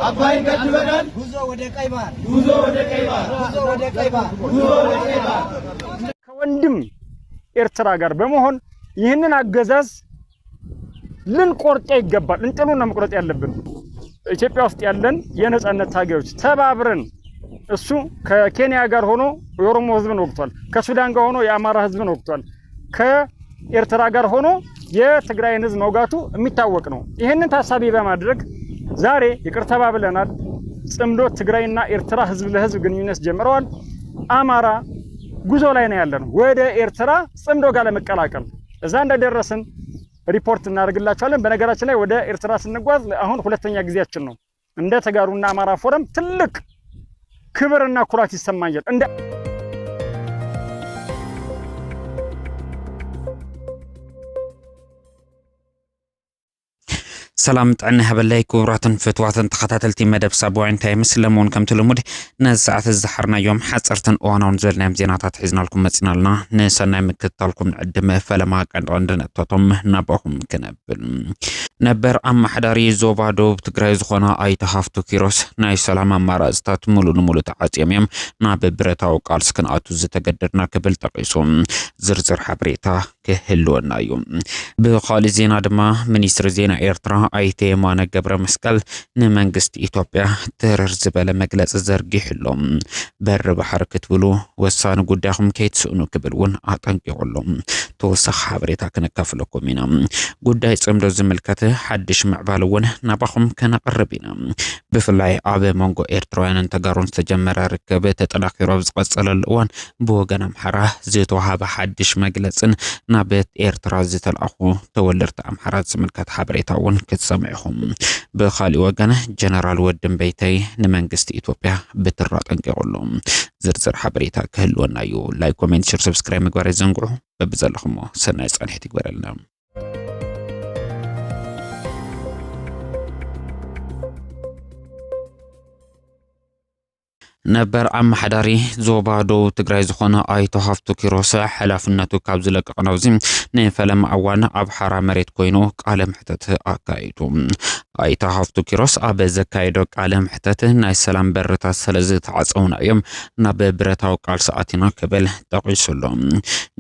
አባይን ገድበናል ጉዞ ወደ ቀይባር ከወንድም ኤርትራ ጋር በመሆን ይህንን አገዛዝ ልንቆርጥ ይገባል። እንጥሉን ነው መቁረጥ ያለብን። ኢትዮጵያ ውስጥ ያለን የነጻነት ታጋዮች ተባብረን እሱ ከኬንያ ጋር ሆኖ የኦሮሞ ህዝብን ወግቷል። ከሱዳን ጋር ሆኖ የአማራ ህዝብን ወግቷል። ከኤርትራ ጋር ሆኖ የትግራይን ህዝብ መውጋቱ የሚታወቅ ነው። ይሄንን ታሳቢ በማድረግ ዛሬ ይቅርታ ተባብለናል። ጽምዶ ትግራይና ኤርትራ ህዝብ ለህዝብ ግንኙነት ጀምረዋል። አማራ ጉዞ ላይ ነው ያለነው ወደ ኤርትራ ጽምዶ ጋር ለመቀላቀል። እዛ እንደደረስን ሪፖርት እናደርግላችኋለን። በነገራችን ላይ ወደ ኤርትራ ስንጓዝ አሁን ሁለተኛ ጊዜያችን ነው። እንደ ተጋሩና አማራ ፎረም ትልቅ ክብርና ኩራት ይሰማኛል። سلام تعنا هبلاي كوراتن فتواتن تخاتلتي مدب سابوعين تايمس لمون كم تلمود نزعت الزحرنا يوم حصرتن اوانون زلنا مزيناتات حزنا لكم مصينالنا نسنا مكتالكم عدمه فلما كان عندنا توتم نباهم كنبل نبر ام حداري زوبادو بتግራይ ዝኾና አይተሃፍቱ ኪሮስ ናይ ሰላም አማራጭታት ሙሉ ተዓጽየም ናብ ብረታው ቃል ስክንአቱ ዝተገደድና ክብል ጠቂሶም ዝርዝር ሓበሬታ ክህልወና እዩ ብኻሊ ዜና ድማ ሚኒስትር ዜና ኤርትራ አይቴ የማነ ገብረ መስቀል ንመንግስት ኢትዮጵያ ተረር ዝበለ መግለጽ ዘርጊሕሎም በር ባሕር ክትብሉ ወሳኒ ጉዳይኩም ከይትስእኑ ክብልውን አጠንቂቆሎም ተወሳኺ ሓበሬታ ክንካፍለኩም ኢና ጉዳይ ጽምዶ ዝምልከተ حدش معبالون نباخم كنقربينا بفلاي عبي مونغو إيرتروين تقارون تجمر ركبة تتلاقي رابز قصل الأوان بوغانا محراه زيتوها بحدش مجلسن نابت إيرترا زيت الأخو تولرت أمحرات سملكات حبريتاون كتسامعهم بخالي وغانا جنرال ودن بيتي نمانجست إثيوبيا بترات انقلهم زرزر حبريتا كهلوان نايو لايك كومنت شير سبسكرايب مقواري زنقعو ببزالخمو سنة يسعن حتي قبرالنا نبر عم حداري زوبادو تግራይ ዝኾነ አይቶ ሃፍቱ ኪሮስ ሓላፍነቱ ካብ ዝለቀቀ ወዚም ንፈለም ኣዋን ኣብ ሓራ መሬት ኮይኑ ቃለ ምሕተት ኣካይዱ አይቶ ሃፍቱ ኪሮስ ኣብ ዘካይዶ ቃለ ምሕተት ናይ ሰላም በረታት ስለዚ ተዓጽውና እዮም ናብ ብረታው ቃል ሰዓቲና ክብል ጠቂሱሎም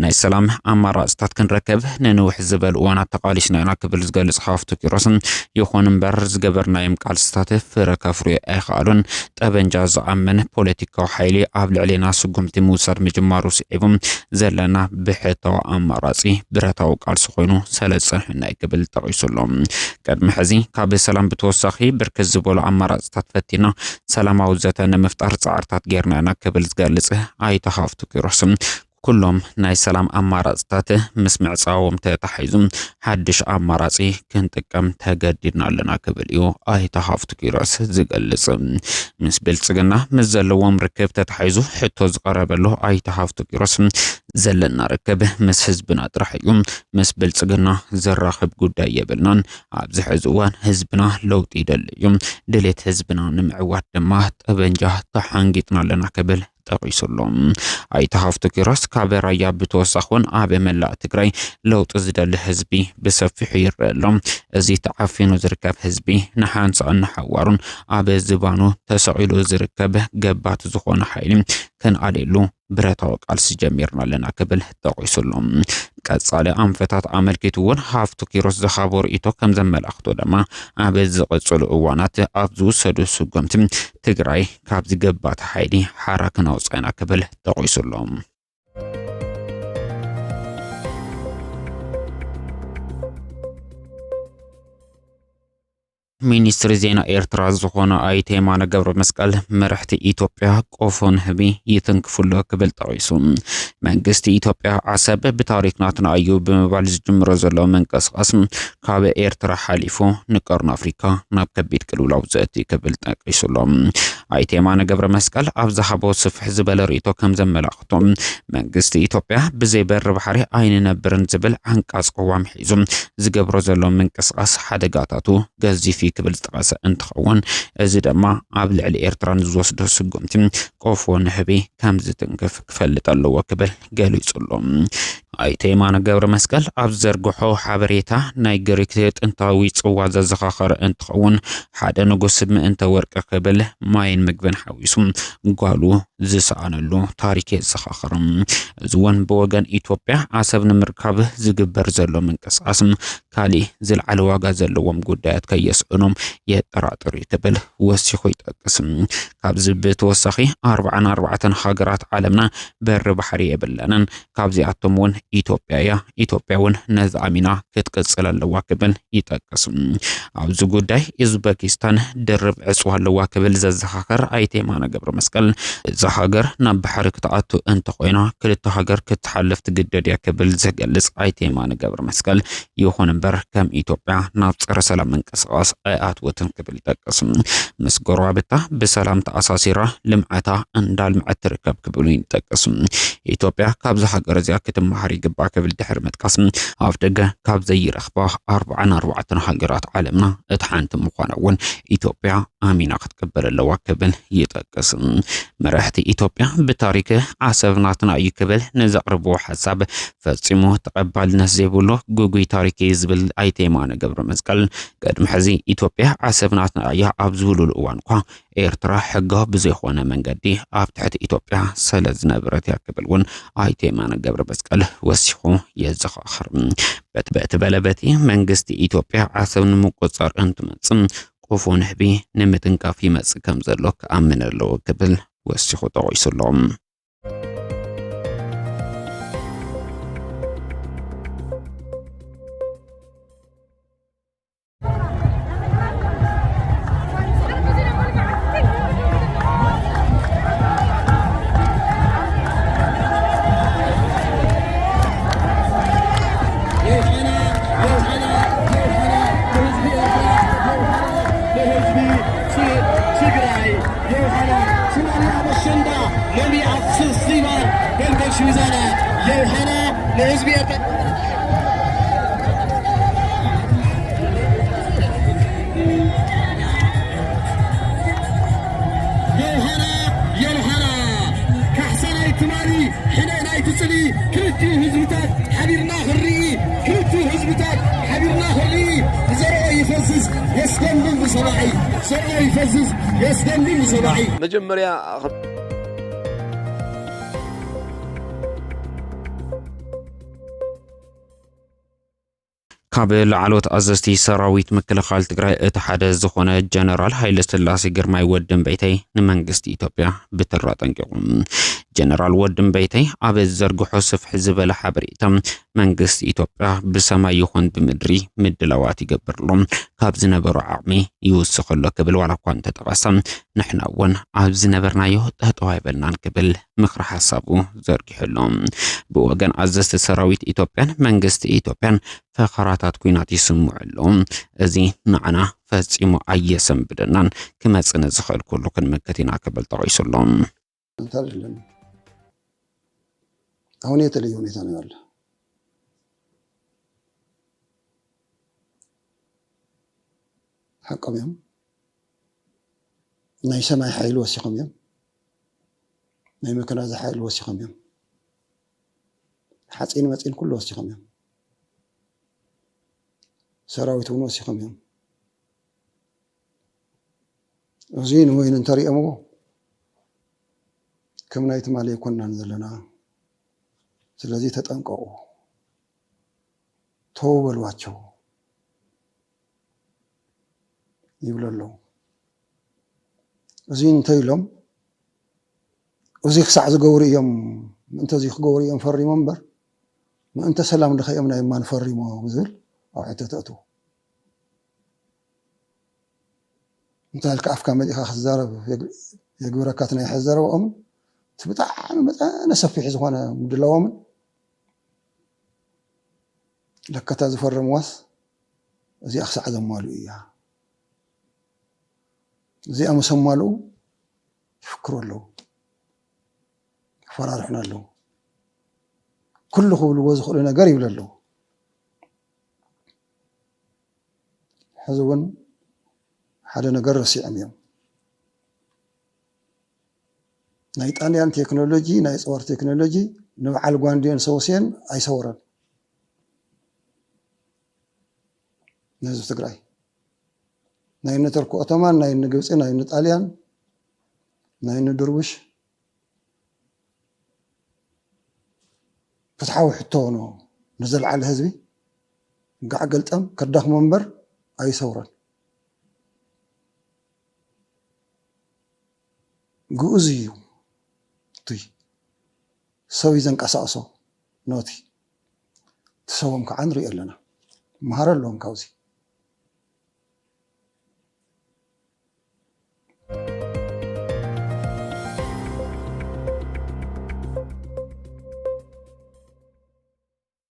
ናይ ሰላም ኣማራጽታት ክንረከብ ንንውሕ ዝበል እዋናት ተቃሊስና ኢና ክብል ዝገልጽ ሃፍቱ ኪሮስ ይኹን እምበር ዝገበርናዮም ቃልስታት ፍረ ከፍርዩ ኣይኽኣሉን ጠበንጃ ዝኣምን ፖለቲካው ኃይሊ ኣብ ልዕሊና ስጉምቲ ሙሳድ መጀመሩ ሲዒቦም ዘለና ብሕታው ኣማራጺ ብረታው ቃልሲ ኮይኑ ሰለጽሕና ይክብል ጠቂሱሎም ቀድሚ ሕዚ ካብ ሰላም ብተወሳኺ ብርክት ዝበሉ ኣማራጽታት ፈቲና ሰላማዊ ዘተ ንምፍጣር ጻዕርታት ጌርና ክብል ዝገልጽ አይቶ ሃፍቱ ኪሮስ كلهم ناي سلام أمارات مسمع صاوم تتحيزم حدش أماراتي كنت كم تجددنا لنا قبليو تحافظ كيراس زقلص مسبلت سجنا مزلوا مركب تتحيزو حتى زقرب له تحافظ كيراس زلنا ركب مس حزبنا ترحيوم مسبلت سجنا زراخب قداي يبلنان عبز حزوان حزبنا لو تيدليوم دليت حزبنا نمعوات دمات أبنجاه تحنجتنا لنا قبل تقيسلهم አይቶ ሃፍቱ ኪሮስ ካበራያ ብተወሳኹን ኣብ መላእ ትግራይ ለውጥ ዝደሊ ህዝቢ ብሰፊሑ ይረአሎም እዚ ተዓፊኑ ዝርከብ ህዝቢ ንሓንሳ እንሓዋሩን ኣብ ዝባኑ ተሰቂሉ ዝርከብ ገባት ዝኾነ ኃይሊ ከንኣሌሉ ብረታው ቃልሲ ጀሚርና ለና ክብል ጠቂሱሎም ቀጻለ አንፈታት አመልክቱውን ሃፍቱ ኪሮስ ዘኻቦር ኢቶ ከም ዘመላኽቶ ደማ ኣብ ዝቕጽሉ እዋናት ኣብ ዝወሰዱ ስጉምቲ ትግራይ ካብ ዝገባት ኃይሊ ሓራክና ወጻይና ክብል ጠቂሱሎም ሚኒስትር ዜና ኤርትራ ዝኾነ አይቴ የማነ ገብረ መስቀል መራሕቲ ኢትዮጵያ ቆፎን ህቢ ይትንክፍሉ ክብል ጠቂሱ መንግስቲ ኢትዮጵያ ዓሰብ ብታሪክናትና እዩ ብምባል ዝጅምሮ ዘሎ መንቀስቃስ ካብ ኤርትራ ሓሊፉ ንቀርኑ አፍሪካ ናብ ከቢድ ቅልውላው ዘእቲ ክብል ጠቂሱሎም አይቴ የማነ ገብረ መስቀል ኣብ ዝሃቦ ስፍሕ ዝበለ ርእይቶ ከም ዘመላኽቶም መንግስቲ ኢትዮጵያ ብዘይ በር ባሕሪ ኣይንነብርን ዝብል ዓንቃጽ ቀዋም ሒዙ ዝገብሮ ዘሎ መንቀስቃስ ሓደጋታቱ ገዚፍ ክብል ዝጠቐሰ እንትኸውን እዚ ድማ ኣብ ልዕሊ ኤርትራን ዝወስዶ ስጉምቲ ቆፎ ንህቢ ከም ዝትንክፍ ክፈልጥ ኣለዎ ክብል ገሊጹ ኣሎ። ኣይተ የማነ ገብረ መስቀል ኣብ ዘርግሖ ሓበሬታ ናይ ግሪክ ጥንታዊ ጽዋ ዘዘኻኸረ እንትኸውን ሓደ ንጉስ ምእንተ ወርቂ ክብል ማይን ምግብን ሓዊሱ ጓሉ ዝሰኣነሉ ታሪክ የዘኻኽር። እዚ እውን ብወገን ኢትዮጵያ ዓሰብ ንምርካብ ዝግበር ዘሎ ምንቅስቃስ ካሊእ ዝለዓለ ዋጋ ዘለዎም ጉዳያት ከየስእኖም የጠራጥር ክብል ወሲኹ ይጠቅስ። ካብዚ ብተወሳኺ 44 ሃገራት ዓለምና በሪ ባሕሪ የብለንን ካብዚኣቶም እውን ኢትዮጵያ እያ ኢትዮጵያ እውን ነዚ ኣሚና ክትቅፅል ኣለዋ ክብል ይጠቅስ። ኣብዚ ጉዳይ ኡዝቤኪስታን ድርብ ዕፅዋ ኣለዋ ክብል ዘዘኻኽር ኣይተ የማነ ገብረ መስቀል እዛ ሃገር ናብ ባሕሪ ክትኣቱ እንተኮይና ክልተ ሃገር ክትሓልፍ ትግደድ እያ ክብል ዝገልጽ ኣይተ የማነ ገብረ መስቀል ይኹን እምበር ከም ኢትዮጵያ ናብ ፀረ ሰላም ምንቅስቃስ ኣይኣትወትን ክብል ይጠቅስ። ምስ ጎረባብታ ብሰላም ተኣሳሲራ ልምዓታ እንዳልምዐት ትርከብ ክብሉ ይጠቅስ። ኢትዮጵያ ካብዚ ሃገር እዚኣ ክትመሃር ይግባእ ክብል ድሕሪ መጥቃስ ኣብ ደገ ካብ ዘይረኽባ 44 ሃገራት ዓለምና እቲ ሓንቲ ምዃና እውን ኢትዮጵያ ኣሚና ክትቅበል ኣለዋ ክብል ይጠቅስ። መራሕቲ ኢትዮጵያ ብታሪክ ዓሰብ ናትና እዩ ክብል ንዘቕርብዎ ሓሳብ ፈፂሙ ተቐባልነት ዘይብሉ ጉጉይ ታሪክ ዝብል ኣይተ የማነ ገብረ መስቀል ቅድሚ ሕዚ ኢትዮጵያ ዓሰብ ናትና እያ ኣብ ዝብሉሉ እዋን እኳ ኤርትራ ሕጋዊ ብዘይኮነ መንገዲ ኣብ ትሕቲ ኢትዮጵያ ስለ ዝነበረት እያ ክብል እውን ኣይተ የማነ ገብረ መስቀል ወሲኹ የዘኻኽር። በቲ በለበቲ መንግስቲ ኢትዮጵያ ዓሰብ ንምቁፅፃር እንትመፅም ቆፎ ንህቢ ንምትንካፍ ይመፅእ ከም ዘሎ ክኣምን ኣለዎ ክብል ወሲኹ ጠቒሱሎም። مجمريا ካብ ላዕሎት ኣዘዝቲ ሰራዊት ምክልኻል ትግራይ እቲ ሓደ ዝኾነ ጀነራል ሃይለ ስላሴ ግርማይ ወድን በይተይ ንመንግስቲ ኢትዮጵያ ብትራ ጠንቂቖም። ጀነራል ወድን በይተይ ኣብ ዘርግሖ ስፍሕ ዝበለ ሓበሬታ መንግስቲ ኢትዮጵያ ብሰማይ ይኹን ብምድሪ ምድላዋት ይገብርሎም ካብ ዝነበሩ ዓቕሚ ይውስኸሎ ክብል ዋላ እኳ እንተጠቐሰ ንሕና እውን ኣብ ዝነበርናዮ ጠጠው ኣይበልናን ክብል ምክሪ ሓሳቡ ዘርጊሑሎም። ብወገን ኣዘዝቲ ሰራዊት ኢትዮጵያን መንግስቲ ኢትዮጵያን ፈኸራታት ኩናት ይስምዑሎም። እዚ ንዓና ፈፂሙ ኣየሰንብደናን ክመፅን ዝኽእል ኩሉ ክንምክት ኢና ክብል ጠቒሱሎም። አሁን የተለየ ሁኔታ ነው ያለ። حقهم يوم ناي سماي حيل وسيقهم يوم ناي مكان هذا حيل وسيقهم يوم حاطين ماتين كله وسيقهم يوم سراويتون وسيقهم يوم وزين وين انتري امو كم نايت مالي كنا نزلنا ስለዚህ ተጠንቀቁ ተወበሏቸው ይብለለው እዚን ተይሎም እዚ ክሳዕ ዝገብሩ እዮም እንተዚ ክገብሩ እዮም ፈሪሞም በር እንተ ሰላም ለኸየም ናይ ማን ፈሪሞ ዝብል ኣብ ዕተተቱ እንታልካ ኣፍካ መዲኻ ክዛረብ የግብረካት ናይ ሕዘረዎም ብጣዕሚ መጠነ ሰፊሕ ዝኾነ ምድላዎም ለከታ ዝፈርምዋስ እዚ ኣክሳዕ ዘማሉ እያ እዚ ኣመሰማሉ ይፍክሩ ኣለዉ ይፈራርሑና ኣለዉ ኩሉ ክብልዎ ዝኽእሉ ነገር ይብል ኣለዉ ሕዚ እውን حدا نجر رسيعم يوم نايت أنيان تكنولوجي نايت صور تكنولوجي نبعل قواندين سوسين أي صورا نزف تقرأي ناين نتركو أتمان ناين نجوسين ناين نتاليان ناين ندروش فتحاول حتونه نزل على الهزبي قاع قلت كرداخ منبر أي صورا جوزيو تي سوي زنك أساسه نوتي تسوهم كعن رئي لنا مهار لهم كوزي